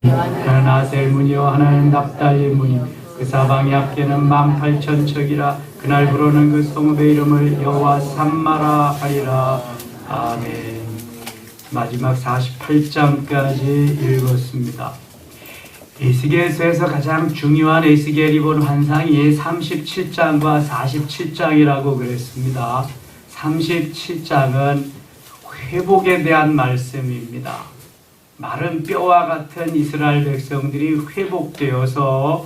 그는 아셀 문이요 하나는 납달리 문이 그 사방의 앞에는 18,000척이라 그날 부르는 그 성읍의 이름을 여호와 삼마라 하리라. 아멘. 마지막 48장까지 읽었습니다. 에스겔서에서 가장 중요한 에스겔이 본 환상이 37장과 47장이라고 그랬습니다. 37장은 회복에 대한 말씀입니다. 마른 뼈와 같은 이스라엘 백성들이 회복되어서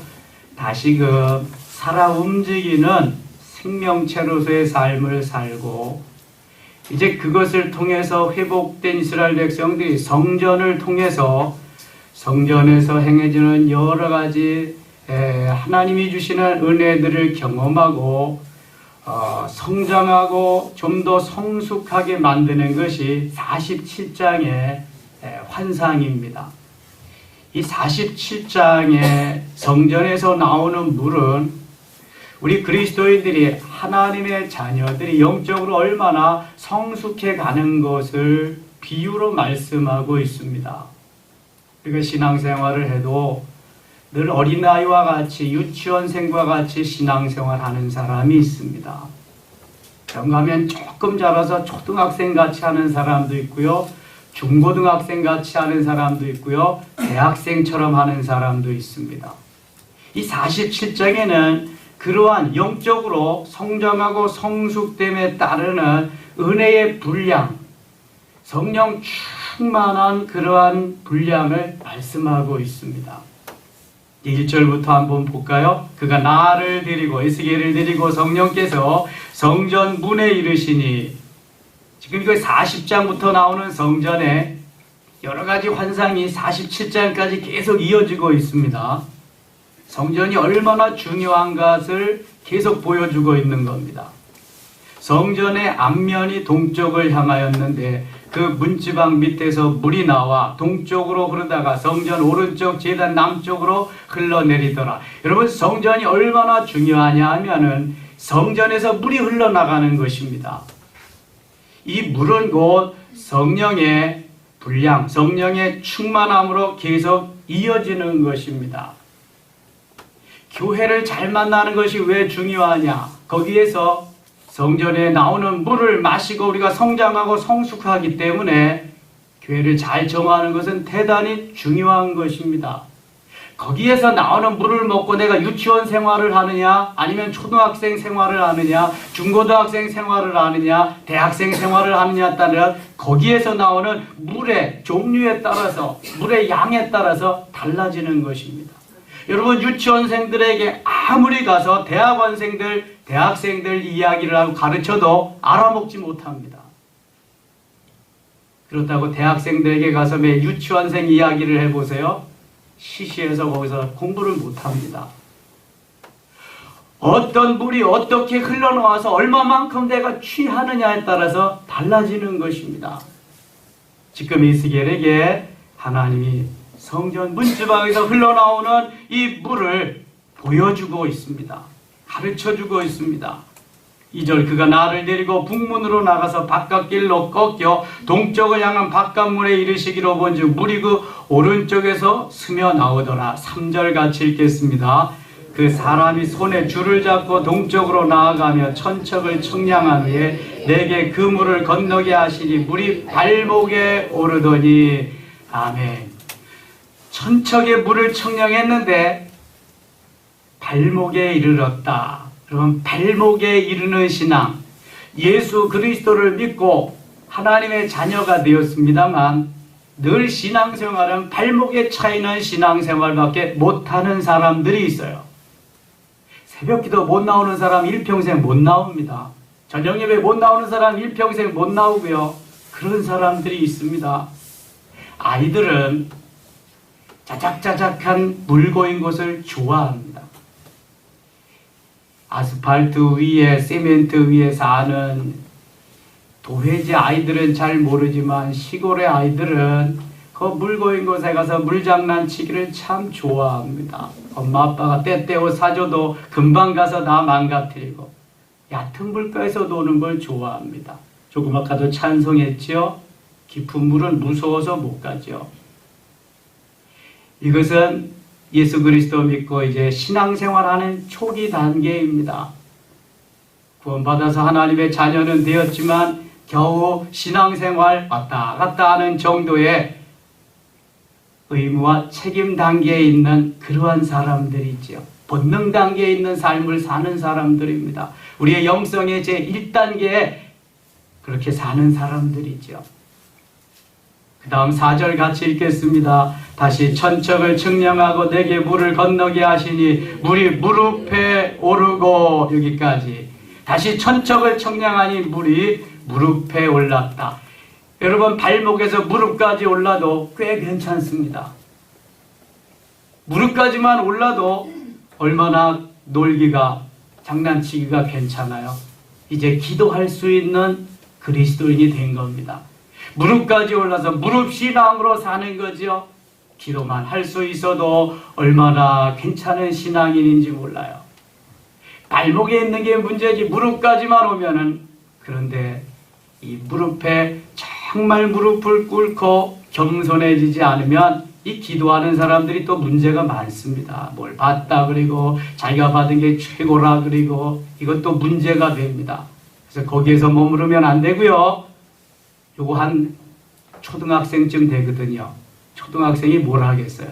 다시금 살아 움직이는 생명체로서의 삶을 살고, 이제 그것을 통해서 회복된 이스라엘 백성들이 성전을 통해서 성전에서 행해지는 여러 가지 하나님이 주시는 은혜들을 경험하고 성장하고 좀 더 성숙하게 만드는 것이 47장의 환상입니다. 이 47장의 성전에서 나오는 물은 우리 그리스도인들이, 하나님의 자녀들이 영적으로 얼마나 성숙해 가는 것을 비유로 말씀하고 있습니다. 우리가 신앙생활을 해도 늘 어린아이와 같이, 유치원생과 같이 신앙생활 하는 사람이 있습니다. 그런가하면 조금 자라서 초등학생 같이 하는 사람도 있고요, 중고등학생 같이 하는 사람도 있고요, 대학생처럼 하는 사람도 있습니다. 이 47장에는 그러한 영적으로 성장하고 성숙됨에 따르는 은혜의 분량, 성령 충만한 그러한 분량을 말씀하고 있습니다. 1절부터 한번 볼까요? 그가 나를 데리고, 에스겔을 데리고 성령께서 성전 문에 이르시니, 지금 이거 40장부터 나오는 성전에 여러 가지 환상이 47장까지 계속 이어지고 있습니다. 성전이 얼마나 중요한 것을 계속 보여주고 있는 겁니다. 성전의 앞면이 동쪽을 향하였는데 그 문지방 밑에서 물이 나와 동쪽으로 흐르다가 성전 오른쪽 제단 남쪽으로 흘러내리더라. 여러분, 성전이 얼마나 중요하냐 하면은 성전에서 물이 흘러나가는 것입니다. 이 물은 곧 성령의 분량, 성령의 충만함으로 계속 이어지는 것입니다. 교회를 잘 만나는 것이 왜 중요하냐? 거기에서 성전에 나오는 물을 마시고 우리가 성장하고 성숙하기 때문에 교회를 잘 정하는 것은 대단히 중요한 것입니다. 거기에서 나오는 물을 먹고 내가 유치원 생활을 하느냐, 아니면 초등학생 생활을 하느냐, 중고등학생 생활을 하느냐, 대학생 생활을 하느냐에 따라 거기에서 나오는 물의 종류에 따라서, 물의 양에 따라서 달라지는 것입니다. 여러분, 유치원생들에게 아무리 가서 대학원생들, 대학생들 이야기를 하고 가르쳐도 알아먹지 못합니다. 그렇다고 대학생들에게 가서 매 유치원생 이야기를 해보세요. 시시해서 거기서 공부를 못합니다. 어떤 물이 어떻게 흘러나와서 얼마만큼 내가 취하느냐에 따라서 달라지는 것입니다. 지금 에스겔에게 하나님이 성전 문지방에서 흘러나오는 이 물을 보여주고 있습니다. 가르쳐주고 있습니다. 2절, 그가 나를 데리고 북문으로 나가서 바깥길로 꺾여 동쪽을 향한 바깥문에 이르시기로 본즉 물이 그 오른쪽에서 스며 나오더라. 3절 같이 읽겠습니다. 그 사람이 손에 줄을 잡고 동쪽으로 나아가며 천척을 청량한 후에 내게 그 물을 건너게 하시니 물이 발목에 오르더니. 아멘. 천척의 물을 청량했는데 발목에 이르렀다. 그럼 발목에 이르는 신앙, 예수 그리스도를 믿고 하나님의 자녀가 되었습니다만 늘 신앙생활은 발목에 차이는 신앙생활밖에 못하는 사람들이 있어요. 새벽기도 못 나오는 사람 일평생 못 나옵니다. 저녁예배 못 나오는 사람 일평생 못 나오고요. 그런 사람들이 있습니다. 아이들은 자작자작한 물고인 곳을 좋아합니다. 아스팔트 위에, 시멘트 위에 사는 도회지 아이들은 잘 모르지만 시골의 아이들은 그 물고인 곳에 가서 물장난치기를 참 좋아합니다. 엄마 아빠가 때때로 사줘도 금방 가서 다 망가뜨리고 얕은 물가에서 노는 걸 좋아합니다. 조금 아까도 찬송했지요. 깊은 물은 무서워서 못 가죠. 이것은 예수 그리스도 믿고 이제 신앙생활하는 초기 단계입니다. 구원받아서 하나님의 자녀는 되었지만 겨우 신앙생활 왔다 갔다 하는 정도의 의무와 책임 단계에 있는 그러한 사람들이지요. 본능 단계에 있는 삶을 사는 사람들입니다. 우리의 영성의 제1단계에 그렇게 사는 사람들이죠. 그 다음 4절 같이 읽겠습니다. 다시 천척을 측량하고 내게 물을 건너게 하시니 물이 무릎에 오르고, 여기까지. 다시 천척을 측량하니 물이 무릎에 올랐다. 여러분, 발목에서 무릎까지 올라도 꽤 괜찮습니다. 무릎까지만 올라도 얼마나 놀기가, 장난치기가 괜찮아요. 이제 기도할 수 있는 그리스도인이 된 겁니다. 무릎까지 올라서 무릎 신앙으로 사는 거죠. 기도만 할 수 있어도 얼마나 괜찮은 신앙인인지 몰라요. 발목에 있는 게 문제지 무릎까지만 오면은. 그런데 이 무릎에 정말 무릎을 꿇고 겸손해지지 않으면 이 기도하는 사람들이 또 문제가 많습니다. 뭘 받다 그리고 자기가 받은 게 최고라 그리고 이것도 문제가 됩니다. 그래서 거기에서 머무르면 안 되고요. 요거 한 초등학생쯤 되거든요. 초등학생이 뭘 하겠어요.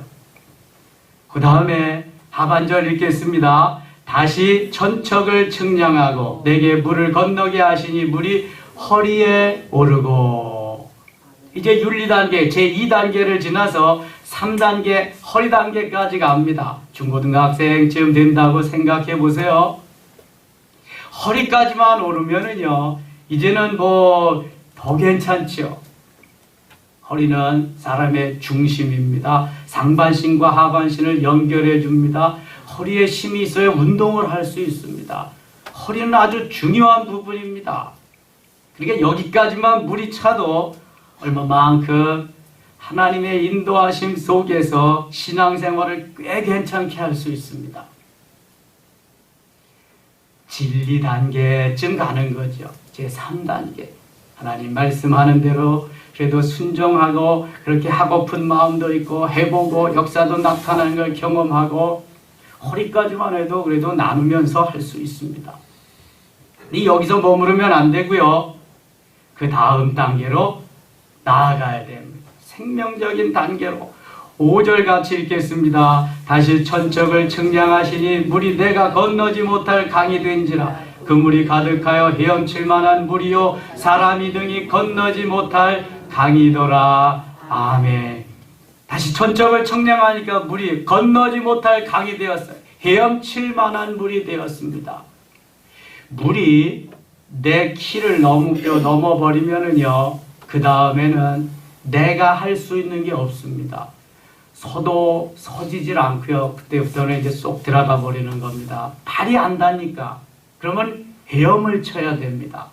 그 다음에 하반절 읽겠습니다. 다시 천척을 측량하고 내게 물을 건너게 하시니 물이 허리에 오르고. 이제 윤리단계 제2단계를 지나서 3단계 허리 단계까지 갑니다. 중고등학생쯤 된다고 생각해 보세요. 허리까지만 오르면은요, 이제는 뭐 더 괜찮죠. 허리는 사람의 중심입니다. 상반신과 하반신을 연결해 줍니다. 허리에 힘이 있어야 운동을 할 수 있습니다. 허리는 아주 중요한 부분입니다. 그러니까 여기까지만 물이 차도 얼마만큼 하나님의 인도하심 속에서 신앙생활을 꽤 괜찮게 할 수 있습니다. 진리 단계쯤 가는 거죠. 제3단계. 하나님 말씀하는 대로 그래도 순종하고 그렇게 하고픈 마음도 있고 해보고 역사도 나타나는 걸 경험하고 허리까지만 해도 그래도 나누면서 할 수 있습니다. 여기서 머무르면 안 되고요. 그 다음 단계로 나아가야 됩니다. 생명적인 단계로 5절 같이 읽겠습니다. 다시 천척을 측량하시니 물이 내가 건너지 못할 강이 된지라. 그 물이 가득하여 헤엄칠 만한 물이요 사람이 등이 건너지 못할 강이더라. 아멘. 다시 천척을 측량하니까 물이 건너지 못할 강이 되었어요. 헤엄칠 만한 물이 되었습니다. 물이 내 키를 넘어버리면은요, 그 다음에는 내가 할 수 있는 게 없습니다. 서도 서지질 않고요. 그때부터는 이제 쏙 들어가 버리는 겁니다. 발이 안 닿으니까. 그러면 헤엄을 쳐야 됩니다.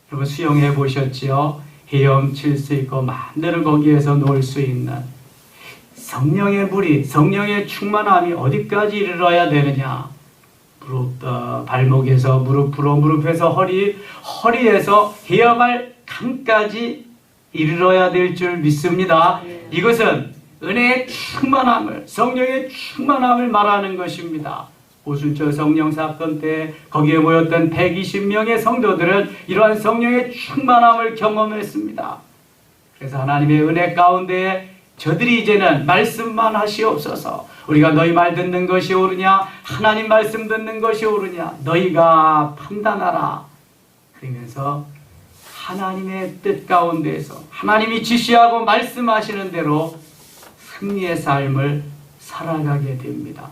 여러분 수영해 보셨지요? 헤엄칠 수 있고 마음대로 거기에서 놀 수 있는 성령의 물이, 성령의 충만함이 어디까지 이르러야 되느냐? 발목에서 무릎으로, 무릎에서 허리에서 헤엄할 강까지 이르러야 될 줄 믿습니다. 이것은 은혜의 충만함을, 성령의 충만함을 말하는 것입니다. 오순절 성령 사건 때 거기에 모였던 120명의 성도들은 이러한 성령의 충만함을 경험했습니다. 그래서 하나님의 은혜 가운데 저들이 이제는 말씀만 하시옵소서. 우리가 너희 말 듣는 것이 옳으냐, 하나님 말씀 듣는 것이 옳으냐, 너희가 판단하라. 그러면서 하나님의 뜻 가운데에서 하나님이 지시하고 말씀하시는 대로 승리의 삶을 살아가게 됩니다.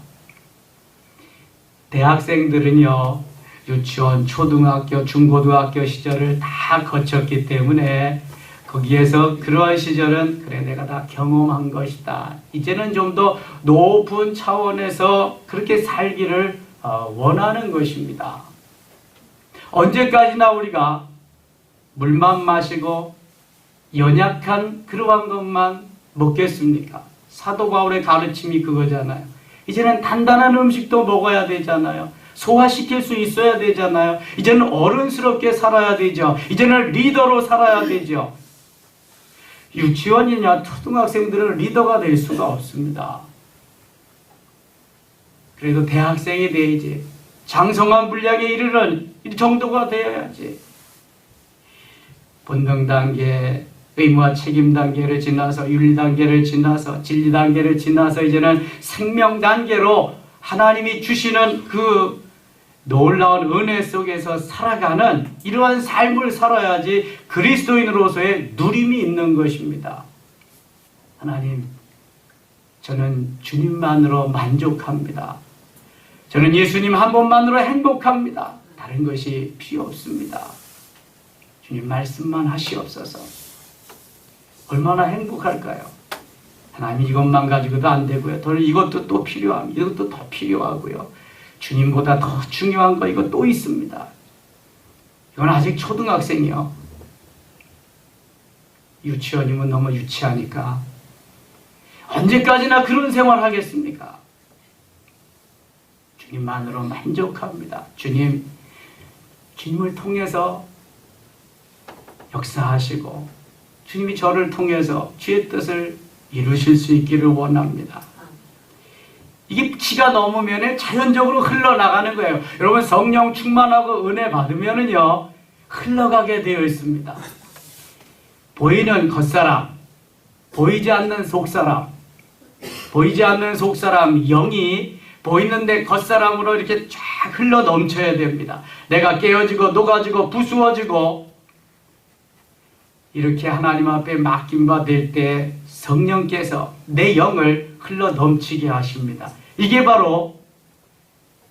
대학생들은요, 유치원, 초등학교, 중고등학교 시절을 다 거쳤기 때문에 거기에서 그러한 시절은 그래 내가 다 경험한 것이다. 이제는 좀 더 높은 차원에서 그렇게 살기를 원하는 것입니다. 언제까지나 우리가 물만 마시고 연약한 그러한 것만 먹겠습니까? 사도 바울의 가르침이 그거잖아요. 이제는 단단한 음식도 먹어야 되잖아요. 소화시킬 수 있어야 되잖아요. 이제는 어른스럽게 살아야 되죠. 이제는 리더로 살아야 되죠. 유치원이냐 초등학생들은 리더가 될 수가 없습니다. 그래도 대학생이 돼야지. 장성한 분량에 이르는 이 정도가 되어야지. 본능 단계, 의무와 책임 단계를 지나서 윤리 단계를 지나서 진리 단계를 지나서 이제는 생명 단계로 하나님이 주시는 그 놀라운 은혜 속에서 살아가는 이러한 삶을 살아야지 그리스도인으로서의 누림이 있는 것입니다. 하나님, 저는 주님만으로 만족합니다. 저는 예수님 한 분만으로 행복합니다. 다른 것이 필요 없습니다. 주님 말씀만 하시옵소서. 얼마나 행복할까요? 하나님 이것만 가지고도 안 되고요. 더 이것도 또 필요합니다. 이것도 더 필요하고요. 주님보다 더 중요한 거 이거 또 있습니다. 이건 아직 초등학생이요. 유치원이면 너무 유치하니까 언제까지나 그런 생활 하겠습니까? 주님만으로 만족합니다. 주님을 통해서 역사하시고 주님이 저를 통해서 주의 뜻을 이루실 수 있기를 원합니다. 이게 치가 넘으면 자연적으로 흘러나가는 거예요. 여러분 성령 충만하고 은혜 받으면은요 흘러가게 되어 있습니다. 보이는 겉사람, 보이지 않는 속사람, 보이지 않는 속사람 영이 보이는데 겉사람으로 이렇게 쫙 흘러 넘쳐야 됩니다. 내가 깨어지고 녹아지고 부수어지고 이렇게 하나님 앞에 맡김받을 때 성령께서 내 영을 흘러 넘치게 하십니다. 이게 바로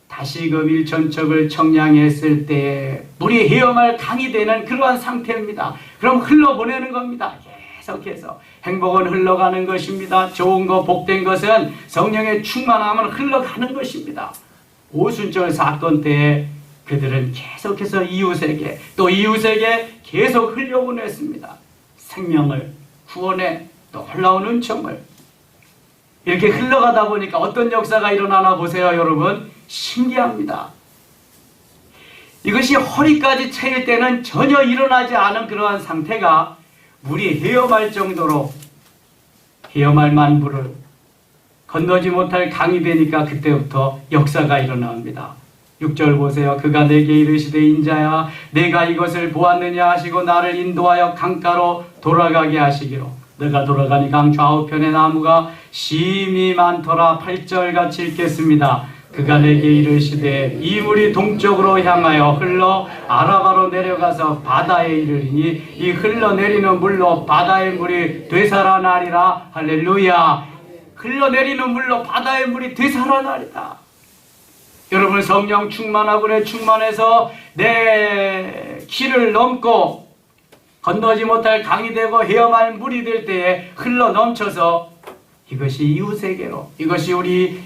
다시금 일천척을 청량했을 때 물이 헤엄할 강이 되는 그러한 상태입니다. 그럼 흘러보내는 겁니다. 계속해서 행복은 흘러가는 것입니다. 좋은 것, 복된 것은 성령의 충만함은 흘러가는 것입니다. 오순절 사건 때에 그들은 계속해서 이웃에게 또 이웃에게 계속 흘려보냈습니다. 생명을, 구원의 놀라운 은총을 이렇게 흘러가다 보니까 어떤 역사가 일어나나 보세요. 여러분 신기합니다. 이것이 허리까지 채일 때는 전혀 일어나지 않은 그러한 상태가 물이 헤엄할 정도로 헤엄할 만물을 건너지 못할 강이 되니까 그때부터 역사가 일어납니다. 6절 보세요. 그가 내게 이르시되 인자야 내가 이것을 보았느냐 하시고 나를 인도하여 강가로 돌아가게 하시기로 내가 돌아가니 강 좌우편에 나무가 심히 많더라. 8절같이 읽겠습니다. 그가 내게 이르시되 이 물이 동쪽으로 향하여 흘러 아라바로 내려가서 바다에 이르리니 이 흘러내리는 물로 바다의 물이 되살아나리라. 할렐루야. 흘러내리는 물로 바다의 물이 되살아나리라. 여러분 성령 충만하고 내 충만해서 내 길을 넘고 건너지 못할 강이 되고 헤엄할 물이 될 때에 흘러 넘쳐서 이것이 이웃에게로 이것이 우리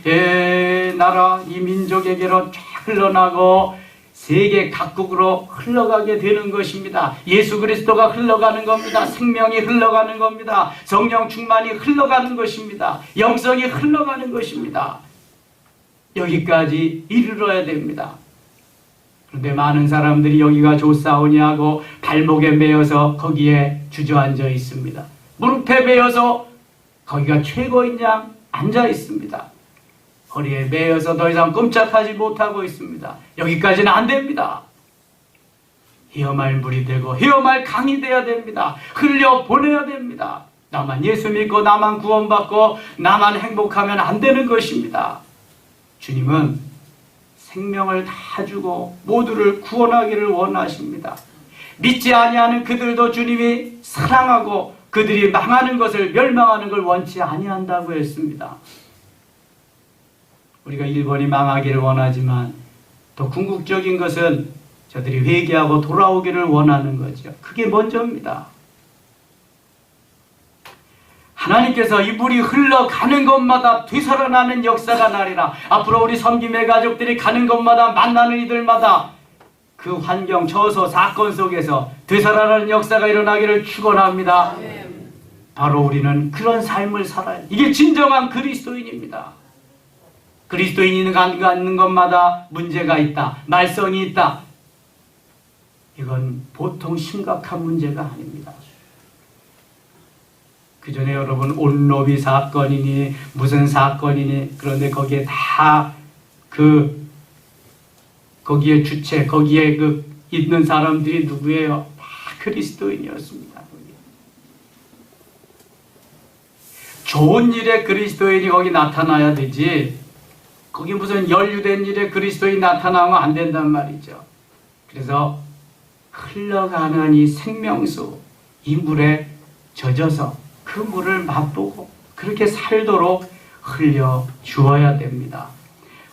나라 이 민족에게로 쫙 흘러나고 세계 각국으로 흘러가게 되는 것입니다. 예수 그리스도가 흘러가는 겁니다. 생명이 흘러가는 겁니다. 성령 충만이 흘러가는 것입니다. 영성이 흘러가는 것입니다. 여기까지 이르러야 됩니다. 그런데 많은 사람들이 여기가 좋사오니 하고 발목에 매여서 거기에 주저앉아 있습니다. 무릎에 매여서 거기가 최고인 양 앉아 있습니다. 허리에 매여서 더 이상 꼼짝하지 못하고 있습니다. 여기까지는 안 됩니다. 헤엄할 물이 되고 헤엄할 강이 되어야 됩니다. 흘려보내야 됩니다. 나만 예수 믿고 나만 구원받고 나만 행복하면 안 되는 것입니다. 주님은 생명을 다 주고 모두를 구원하기를 원하십니다. 믿지 아니하는 그들도 주님이 사랑하고 그들이 망하는 것을 멸망하는 걸 원치 아니한다고 했습니다. 우리가 일본이 망하기를 원하지만 더 궁극적인 것은 저들이 회개하고 돌아오기를 원하는 거죠. 그게 먼저입니다. 하나님께서 이 물이 흘러가는 곳마다 되살아나는 역사가 나리라. 앞으로 우리 섬김의 가족들이 가는 곳마다 만나는 이들마다 그 환경, 처소, 사건 속에서 되살아나는 역사가 일어나기를 축원합니다. 바로 우리는 그런 삶을 살아야 이게 진정한 그리스도인입니다. 그리스도인이 갖는 것마다 문제가 있다. 말썽이 있다. 이건 보통 심각한 문제가 아닙니다. 그 전에 여러분 온로비 사건이니 무슨 사건이니 그런데 거기에 다 거기에 주체 거기에 있는 사람들이 누구예요? 다 그리스도인이었습니다. 좋은 일에 그리스도인이 거기 나타나야 되지 거기 무슨 연루된 일에 그리스도인이 나타나면 안 된단 말이죠. 그래서 흘러가는 이 생명수 이 물에 젖어서 그 물을 맛보고 그렇게 살도록 흘려 주어야 됩니다.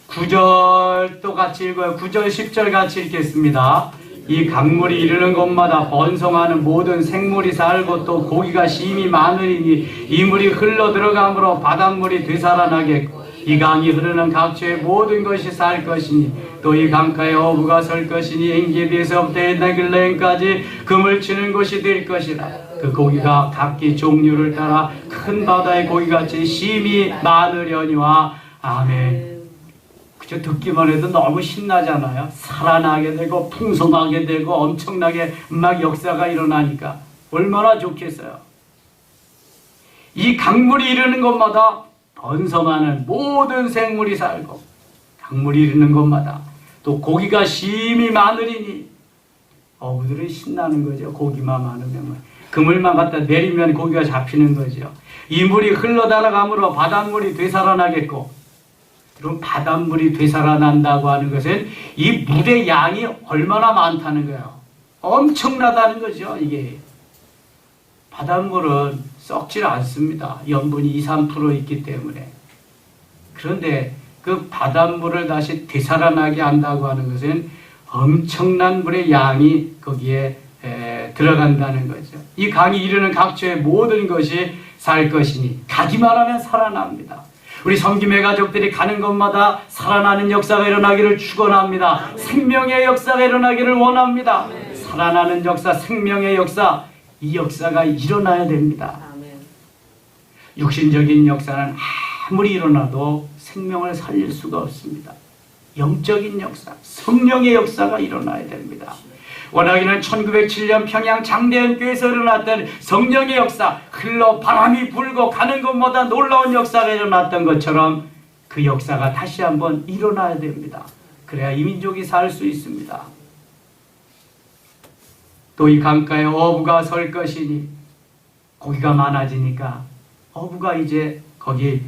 9절도 같이 읽어요. 9절 10절 같이 읽겠습니다. 이 강물이 이르는 곳마다 번성하는 모든 생물이 살고 또 고기가 심히 많으리니 이 물이 흘러 들어가므로 바닷물이 되살아나겠고 이 강이 흐르는 각처의 모든 것이 살 것이니 또 이 강가에 어부가 설 것이니 엔게디에서부터 에나글레인까지 금을 치는 곳이 될 것이라. 그 고기가 각기 종류를 따라 큰 바다의 고기같이 심히 많으려니와. 아멘. 그저 듣기만 해도 너무 신나잖아요. 살아나게 되고 풍성하게 되고 엄청나게 막 역사가 일어나니까 얼마나 좋겠어요. 이 강물이 이르는 곳마다 번성하는 모든 생물이 살고 강물이 이르는 곳마다 또 고기가 심히 많으리니 어부들은 신나는 거죠. 고기만 많으면 그물만 갖다 내리면 고기가 잡히는 거죠. 이 물이 흘러다가므로 바닷물이 되살아나겠고 그럼 바닷물이 되살아난다고 하는 것은 이 물의 양이 얼마나 많다는 거예요. 엄청나다는 거죠. 이게 바닷물은 썩질 않습니다. 염분이 2, 3% 있기 때문에. 그런데 그 바닷물을 다시 되살아나게 한다고 하는 것은 엄청난 물의 양이 거기에 들어간다는 거죠. 이 강이 이르는 각처의 모든 것이 살 것이니 가기만 하면 살아납니다. 우리 섬김의 가족들이 가는 곳마다 살아나는 역사가 일어나기를 축원합니다. 생명의 역사가 일어나기를 원합니다. 살아나는 역사, 생명의 역사, 이 역사가 일어나야 됩니다. 육신적인 역사는 아무리 일어나도 생명을 살릴 수가 없습니다. 영적인 역사, 성령의 역사가 일어나야 됩니다. 워낙에는 1907년 평양 장대현교회에서 일어났던 성령의 역사, 흘러 바람이 불고 가는 곳마다 놀라운 역사가 일어났던 것처럼 그 역사가 다시 한번 일어나야 됩니다. 그래야 이 민족이 살 수 있습니다. 또 이 강가에 어부가 설 것이니 고기가 많아지니까 어부가 이제 거기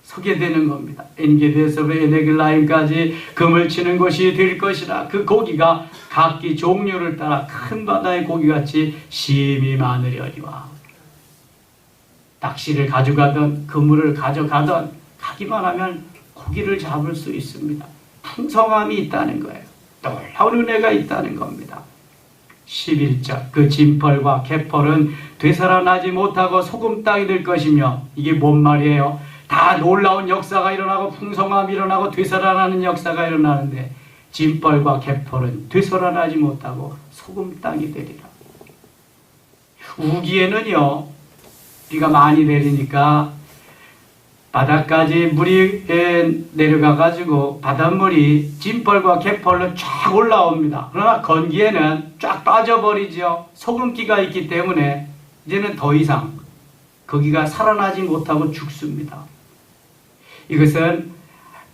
서게 되는 겁니다. 엔게디에서부터 에네글라임까지 금을 치는 곳이 될 것이라. 그 고기가 각기 종류를 따라 큰 바다의 고기같이 심히 많으려니와. 낚시를 가져가던 그물을 가져가던 가기만 하면 고기를 잡을 수 있습니다. 풍성함이 있다는 거예요. 놀라운 은혜가 있다는 겁니다. 11절 그 진펄과 개펄은 되살아나지 못하고 소금 땅이 될 것이며 이게 뭔 말이에요? 다 놀라운 역사가 일어나고 풍성함이 일어나고 되살아나는 역사가 일어나는데 진펄과 개펄은 되살아나지 못하고 소금 땅이 되리라. 우기에는요 비가 많이 내리니까 바닥까지 물이 내려가 가지고 바닷물이 진펄과 개펄로 쫙 올라옵니다. 그러나 건기에는 쫙 빠져버리죠. 소금기가 있기 때문에 이제는 더 이상 거기가 살아나지 못하고 죽습니다. 이것은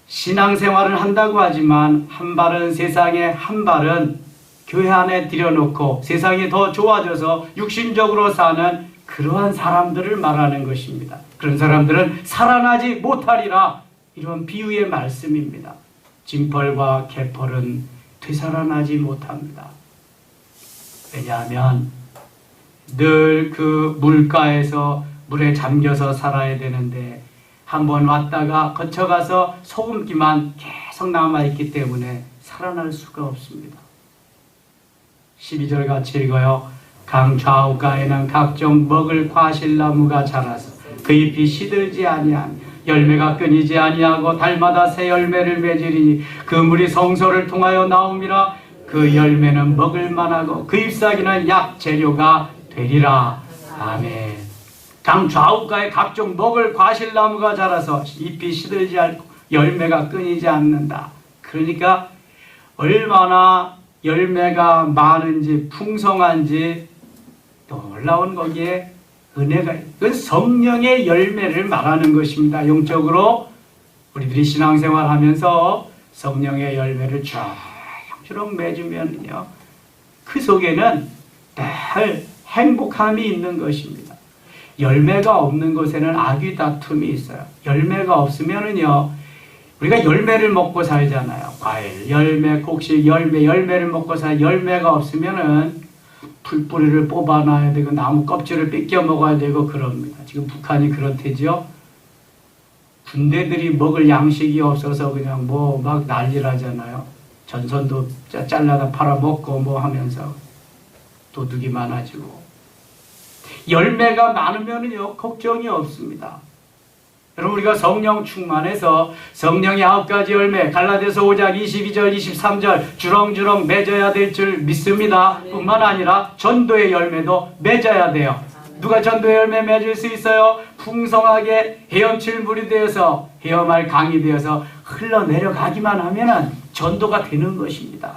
신앙생활을 한다고 하지만 한 발은 세상에 한 발은 교회 안에 들여놓고 세상이 더 좋아져서 육신적으로 사는 그러한 사람들을 말하는 것입니다. 그런 사람들은 살아나지 못하리라. 이런 비유의 말씀입니다. 진펄과 개펄은 되살아나지 못합니다. 왜냐하면 늘 그 물가에서 물에 잠겨서 살아야 되는데 한번 왔다가 거쳐가서 소금기만 계속 남아있기 때문에 살아날 수가 없습니다. 12절 같이 읽어요. 강 좌우가에는 각종 먹을 과실나무가 자라서 그 잎이 시들지 아니하며 열매가 끊이지 아니하고 달마다 새 열매를 맺으리니 그 물이 성소를 통하여 나옴이라. 그 열매는 먹을 만하고 그 잎사귀는 약 재료가 되리라. 아멘. 강 좌우가에 각종 먹을 과실나무가 자라서 잎이 시들지 않고 열매가 끊이지 않는다. 그러니까 얼마나 열매가 많은지 풍성한지 놀라운 거기에 은혜가, 그 성령의 열매를 말하는 것입니다. 영적으로 우리들이 신앙생활 하면서 성령의 열매를 주렁주렁 맺으면요, 그 속에는 늘 행복함이 있는 것입니다. 열매가 없는 곳에는 악의 다툼이 있어요. 열매가 없으면은요, 우리가 열매를 먹고 살잖아요. 과일, 열매, 곡식, 열매를 먹고 열매가 없으면은 풀뿌리를 뽑아놔야 되고 나무 껍질을 뺏겨 먹어야 되고 그럽니다. 지금 북한이 그렇대죠. 군대들이 먹을 양식이 없어서 그냥 뭐 막 난리라잖아요. 전선도 잘라다 팔아먹고 뭐 하면서 도둑이 많아지고. 열매가 많으면은요, 걱정이 없습니다. 여러분, 우리가 성령 충만해서 성령의 9가지 열매, 갈라디아서 5장 22절, 23절 주렁주렁 맺어야 될 줄 믿습니다. 뿐만 아니라 전도의 열매도 맺어야 돼요. 누가 전도의 열매 맺을 수 있어요? 풍성하게 헤엄칠 물이 되어서, 헤엄할 강이 되어서 흘러내려가기만 하면은 전도가 되는 것입니다.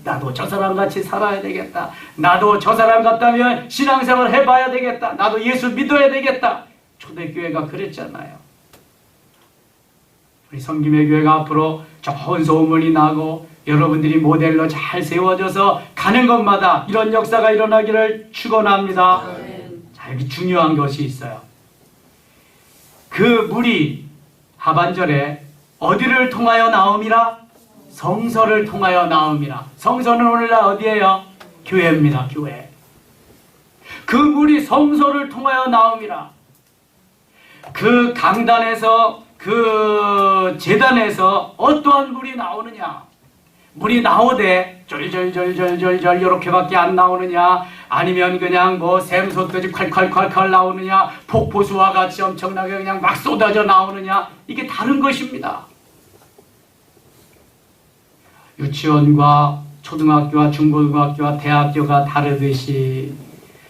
나도 저 사람 같이 살아야 되겠다. 나도 저 사람 같다면 신앙생활 해봐야 되겠다. 나도 예수 믿어야 되겠다. 초대교회가 그랬잖아요. 우리 섬김의 교회가 앞으로 좋은 소문이 나고 여러분들이 모델로 잘 세워져서 가는 것마다 이런 역사가 일어나기를 축원합니다. 자, 여기 중요한 것이 있어요. 그 물이 하반절에 어디를 통하여 나옴이라? 성서를 통하여 나옴이라. 성서는 오늘날 어디예요? 교회입니다. 교회. 그 물이 성서를 통하여 나옴이라. 그 강단에서, 그 제단에서 어떠한 물이 나오느냐? 물이 나오되 절절절절절절 이렇게밖에 안 나오느냐? 아니면 그냥 뭐 샘솟듯이 콸콸콸콸 나오느냐? 폭포수와 같이 엄청나게 그냥 막 쏟아져 나오느냐? 이게 다른 것입니다. 유치원과 초등학교와 중고등학교와 대학교가 다르듯이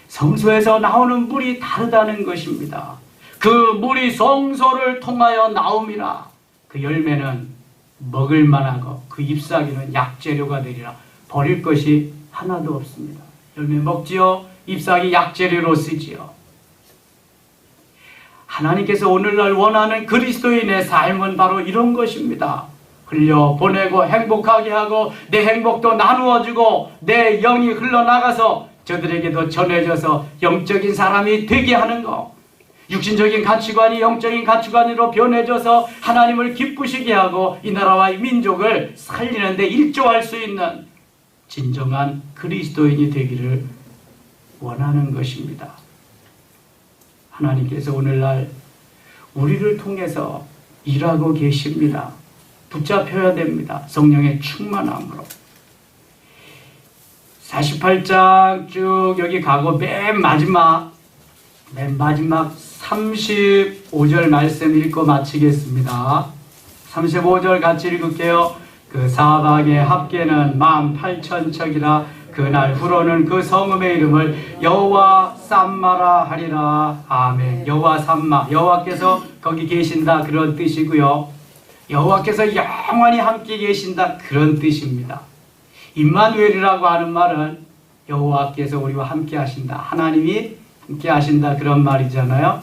성소에서 나오는 물이 다르다는 것입니다. 그 물이 성소를 통하여 나옴이라. 그 열매는 먹을 만하고 그 잎사귀는 약재료가 되리라. 버릴 것이 하나도 없습니다. 열매 먹지요. 잎사귀 약재료로 쓰지요. 하나님께서 오늘날 원하는 그리스도인의 삶은 바로 이런 것입니다. 흘려보내고 행복하게 하고 내 행복도 나누어주고 내 영이 흘러나가서 저들에게도 전해져서 영적인 사람이 되게 하는 것. 육신적인 가치관이 영적인 가치관으로 변해져서 하나님을 기쁘시게 하고 이 나라와 이 민족을 살리는 데 일조할 수 있는 진정한 그리스도인이 되기를 원하는 것입니다. 하나님께서 오늘날 우리를 통해서 일하고 계십니다. 붙잡혀야 됩니다. 성령의 충만함으로. 48장 쭉 여기 가고 맨 마지막 35절 말씀 읽고 마치겠습니다. 35절 같이 읽을게요. 그 사방의 합계는 18,000척이라. 그날 후로는 그 성읍의 이름을 여호와 삼마라 하리라. 아멘. 여호와 삼마, 여호와께서 거기 계신다, 그런 뜻이고요. 여호와께서 영원히 함께 계신다, 그런 뜻입니다. 임마누엘이라고 하는 말은 여호와께서 우리와 함께 하신다, 하나님이 함께 하신다, 그런 말이잖아요.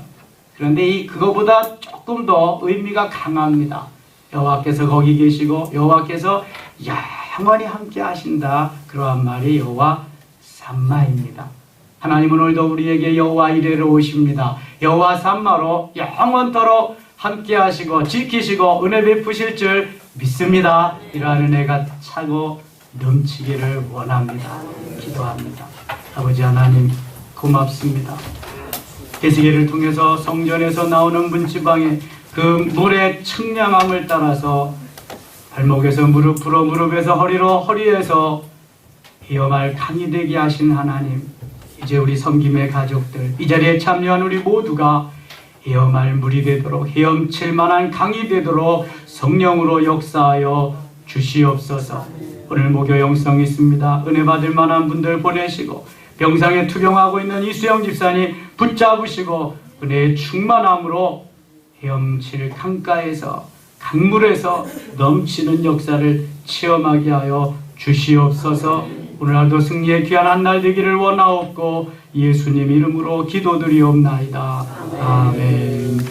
그런데 그거보다 조금 더 의미가 강합니다. 여호와께서 거기 계시고 여호와께서 영원히 함께 하신다, 그러한 말이 여호와 삼마입니다. 하나님은 오늘도 우리에게 여호와 이레로 오십니다. 여호와 삼마로 영원토록 함께 하시고 지키시고 은혜 베푸실 줄 믿습니다. 이러한 은혜가 차고 넘치기를 원합니다. 기도합니다. 아버지 하나님, 고맙습니다. 계시계를 통해서 성전에서 나오는 문지방에 그 물의 청량함을 따라서 발목에서 무릎으로, 무릎에서 허리로, 허리에서 헤엄할 강이 되게 하신 하나님, 이제 우리 섬김의 가족들, 이 자리에 참여한 우리 모두가 헤엄할 물이 되도록, 헤엄칠 만한 강이 되도록 성령으로 역사하여 주시옵소서. 오늘 목요 영성 있습니다. 은혜 받을 만한 분들 보내시고 병상에 투병하고 있는 이수영 집사님 붙잡으시고 은혜의 충만함으로 헤엄칠 강가에서, 강물에서 넘치는 역사를 체험하게 하여 주시옵소서. 오늘날도 승리의 귀한 한 날 되기를 원하옵고 예수님 이름으로 기도드리옵나이다. 아멘.